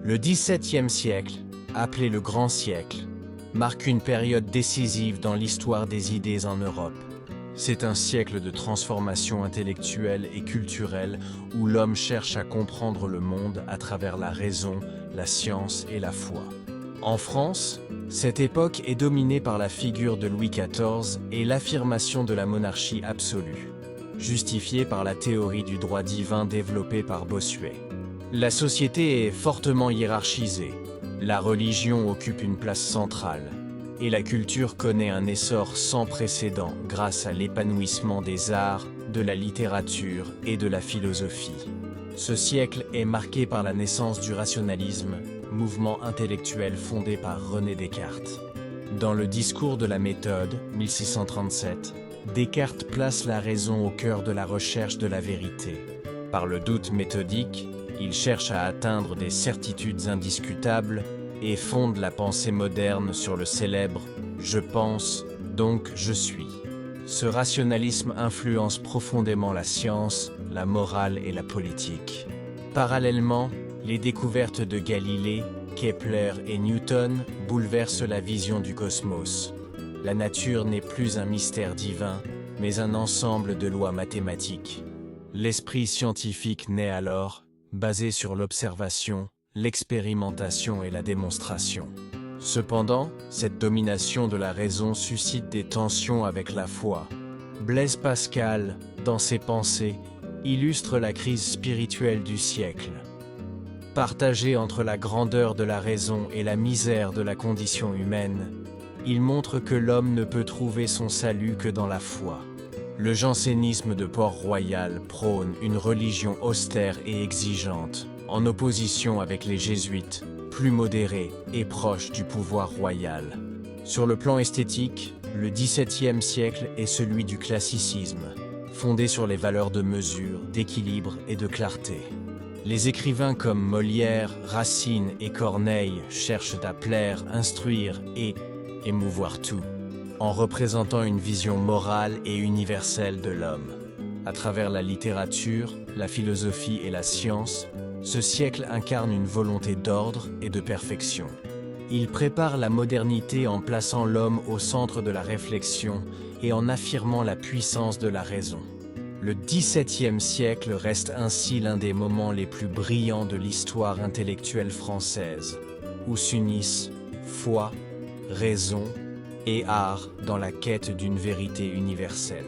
Le XVIIe siècle, appelé le Grand Siècle, marque une période décisive dans l'histoire des idées en Europe. C'est un siècle de transformation intellectuelle et culturelle où l'homme cherche à comprendre le monde à travers la raison, la science et la foi. En France, cette époque est dominée par la figure de Louis XIV et l'affirmation de la monarchie absolue, justifiée par la théorie du droit divin développée par Bossuet. La société est fortement hiérarchisée, la religion occupe une place centrale, et la culture connaît un essor sans précédent grâce à l'épanouissement des arts, de la littérature et de la philosophie. Ce siècle est marqué par la naissance du rationalisme, mouvement intellectuel fondé par René Descartes. Dans le discours de la méthode, 1637, Descartes place la raison au cœur de la recherche de la vérité. Par le doute méthodique, il cherche à atteindre des certitudes indiscutables et fonde la pensée moderne sur le célèbre « je pense, donc je suis ». Ce rationalisme influence profondément la science, la morale et la politique. Parallèlement, les découvertes de Galilée, Kepler et Newton bouleversent la vision du cosmos. La nature n'est plus un mystère divin, mais un ensemble de lois mathématiques. L'esprit scientifique naît alors, basé sur l'observation, l'expérimentation et la démonstration. Cependant, cette domination de la raison suscite des tensions avec la foi. Blaise Pascal, dans ses pensées, illustre la crise spirituelle du siècle. Partagé entre la grandeur de la raison et la misère de la condition humaine, il montre que l'homme ne peut trouver son salut que dans la foi. Le jansénisme de Port-Royal prône une religion austère et exigeante, en opposition avec les jésuites, plus modérés et proches du pouvoir royal. Sur le plan esthétique, le XVIIe siècle est celui du classicisme, fondé sur les valeurs de mesure, d'équilibre et de clarté. Les écrivains comme Molière, Racine et Corneille cherchent à plaire, instruire et émouvoir tout, en représentant une vision morale et universelle de l'homme. À travers la littérature, la philosophie et la science, ce siècle incarne une volonté d'ordre et de perfection. Il prépare la modernité en plaçant l'homme au centre de la réflexion et en affirmant la puissance de la raison. Le XVIIe siècle reste ainsi l'un des moments les plus brillants de l'histoire intellectuelle française, où s'unissent foi, raison et art dans la quête d'une vérité universelle.